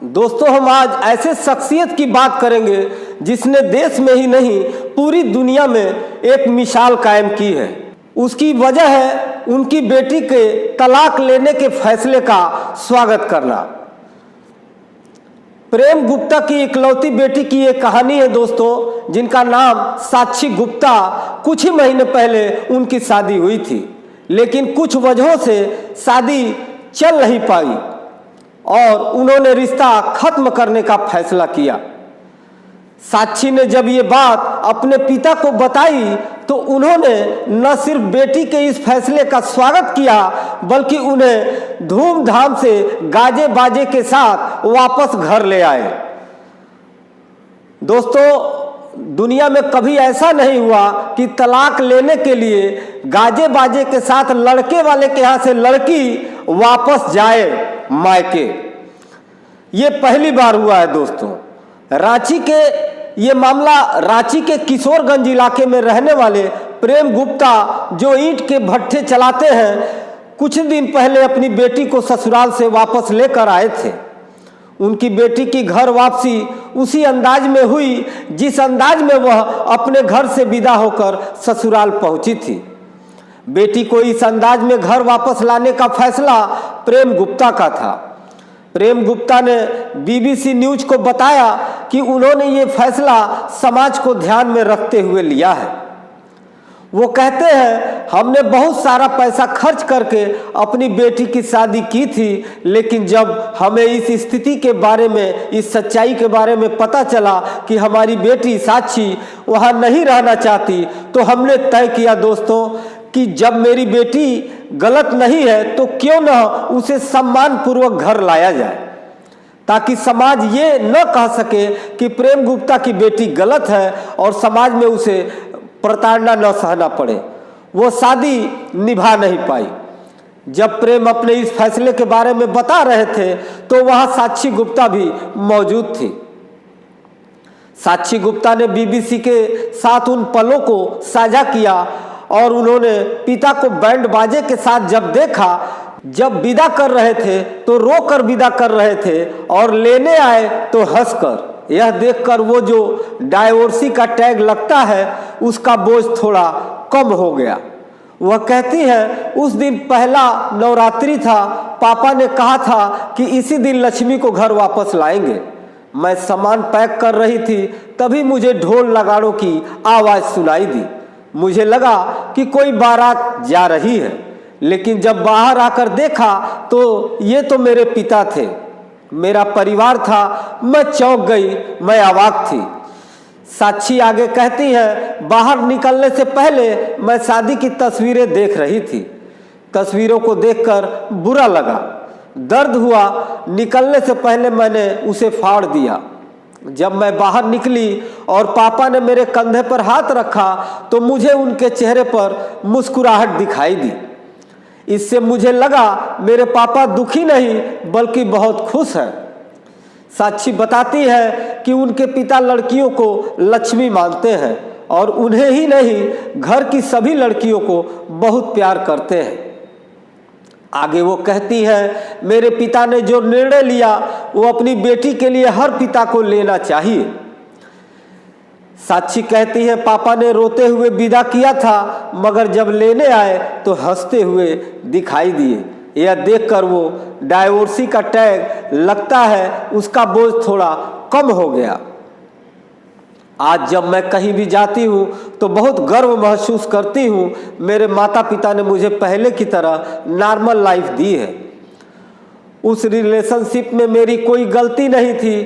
दोस्तों, हम आज ऐसे शख्सियत की बात करेंगे जिसने देश में ही नहीं पूरी दुनिया में एक मिसाल कायम की है। उसकी वजह है उनकी बेटी के तलाक लेने के फैसले का स्वागत करना। प्रेम गुप्ता की इकलौती बेटी की एक कहानी है दोस्तों, जिनका नाम साक्षी गुप्ता। कुछ ही महीने पहले उनकी शादी हुई थी, लेकिन कुछ वजहों से शादी चल नहीं पाई और उन्होंने रिश्ता खत्म करने का फैसला किया। साक्षी ने जब ये बात अपने पिता को बताई तो उन्होंने न सिर्फ बेटी के इस फैसले का स्वागत किया, बल्कि उन्हें धूमधाम से गाजे बाजे के साथ वापस घर ले आए। दोस्तों, दुनिया में कभी ऐसा नहीं हुआ कि तलाक लेने के लिए गाजे बाजे के साथ लड़के वाले के यहाँ से लड़की वापस जाए मायके। ये पहली बार हुआ है दोस्तों। ये मामला रांची के किशोरगंज इलाके में रहने वाले प्रेम गुप्ता, जो ईंट के भट्ठे चलाते हैं, कुछ दिन पहले अपनी बेटी को ससुराल से वापस लेकर आए थे। उनकी बेटी की घर वापसी उसी अंदाज में हुई जिस अंदाज में वह अपने घर से विदा होकर ससुराल पहुंची थी। बेटी को इस अंदाज में घर वापस लाने का फैसला प्रेम गुप्ता का था। प्रेम गुप्ता ने बीबीसी न्यूज को बताया कि उन्होंने ये फैसला समाज को ध्यान में रखते हुए लिया है। वो कहते हैं, हमने बहुत सारा पैसा खर्च करके अपनी बेटी की शादी की थी, लेकिन जब हमें इस स्थिति के बारे में, इस सच्चाई के बारे में पता चला कि हमारी बेटी साक्षी वहाँ नहीं रहना चाहती, तो हमने तय किया दोस्तों कि जब मेरी बेटी गलत नहीं है तो क्यों न उसे सम्मानपूर्वक घर लाया जाए, ताकि समाज ये न कह सके कि प्रेम गुप्ता की बेटी गलत है और समाज में उसे प्रताड़ना न सहना पड़े। वो शादी निभा नहीं पाई। जब प्रेम अपने इस फैसले के बारे में बता रहे थे तो वहां साक्षी गुप्ता भी मौजूद थी। साक्षी गुप्ता ने बीबीसी के साथ उन पलों को साझा किया और उन्होंने पिता को बैंड बाजे के साथ जब देखा, जब विदा कर रहे थे तो रो कर विदा कर रहे थे और लेने आए तो हंसकर। यह देखकर वो जो डाइवोर्सी का टैग लगता है उसका बोझ थोड़ा कम हो गया। वह कहती है, उस दिन पहला नवरात्रि था, पापा ने कहा था कि इसी दिन लक्ष्मी को घर वापस लाएंगे। मैं सामान पैक कर रही थी, तभी मुझे ढोल नगाड़ों की आवाज़ सुनाई दी। मुझे लगा कि कोई बारात जा रही है, लेकिन जब बाहर आकर देखा तो ये तो मेरे पिता थे, मेरा परिवार था। मैं चौंक गई, मैं अवाक थी। साक्षी आगे कहती है, बाहर निकलने से पहले मैं शादी की तस्वीरें देख रही थी। तस्वीरों को देखकर बुरा लगा, दर्द हुआ। निकलने से पहले मैंने उसे फाड़ दिया। जब मैं बाहर निकली और पापा ने मेरे कंधे पर हाथ रखा तो मुझे उनके चेहरे पर मुस्कुराहट दिखाई दी। इससे मुझे लगा मेरे पापा दुखी नहीं बल्कि बहुत खुश हैं। साक्षी बताती है कि उनके पिता लड़कियों को लक्ष्मी मानते हैं और उन्हें ही नहीं, घर की सभी लड़कियों को बहुत प्यार करते हैं। आगे वो कहती है, मेरे पिता ने जो निर्णय लिया वो अपनी बेटी के लिए हर पिता को लेना चाहिए। साक्षी कहती है, पापा ने रोते हुए विदा किया था, मगर जब लेने आए तो हंसते हुए दिखाई दिए। यह देखकर वो डाइवोर्सी का टैग लगता है उसका बोझ थोड़ा कम हो गया। आज जब मैं कहीं भी जाती हूँ तो बहुत गर्व महसूस करती हूँ। मेरे माता पिता ने मुझे पहले की तरह नॉर्मल लाइफ दी है। उस रिलेशनशिप में मेरी कोई गलती नहीं थी।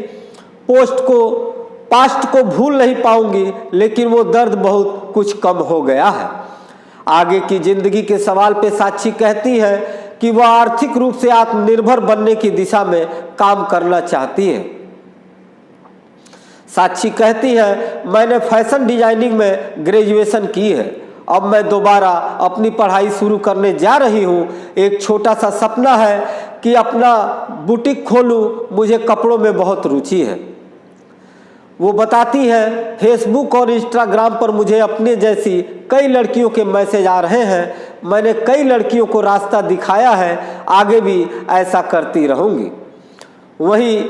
पास्ट को भूल नहीं पाऊंगी, लेकिन वो दर्द बहुत कुछ कम हो गया है। आगे की जिंदगी के सवाल पे साक्षी कहती है कि वह आर्थिक रूप से आत्मनिर्भर बनने की दिशा में काम करना चाहती है। साक्षी कहती है, मैंने फैशन डिजाइनिंग में ग्रेजुएशन की है। अब मैं दोबारा अपनी पढ़ाई शुरू करने जा रही हूँ। एक छोटा सा सपना है कि अपना बुटीक खोलूँ। मुझे कपड़ों में बहुत रुचि है। वो बताती है, फेसबुक और इंस्टाग्राम पर मुझे अपने जैसी कई लड़कियों के मैसेज आ रहे हैं। मैंने कई लड़कियों को रास्ता दिखाया है, आगे भी ऐसा करती रहूँगी। वहीं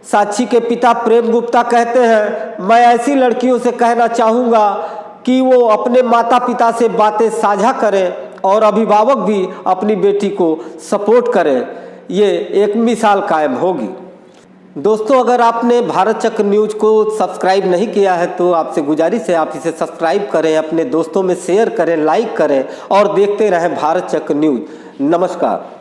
साक्षी के पिता प्रेम गुप्ता कहते हैं, मैं ऐसी लड़कियों से कहना चाहूँगा कि वो अपने माता पिता से बातें साझा करें और अभिभावक भी अपनी बेटी को सपोर्ट करें। ये एक मिसाल कायम होगी। दोस्तों, अगर आपने भारत चक्र न्यूज़ को सब्सक्राइब नहीं किया है तो आपसे गुजारिश है आप इसे सब्सक्राइब करें, अपने दोस्तों में शेयर करें, लाइक करें और देखते रहें भारत चक्र न्यूज़। नमस्कार।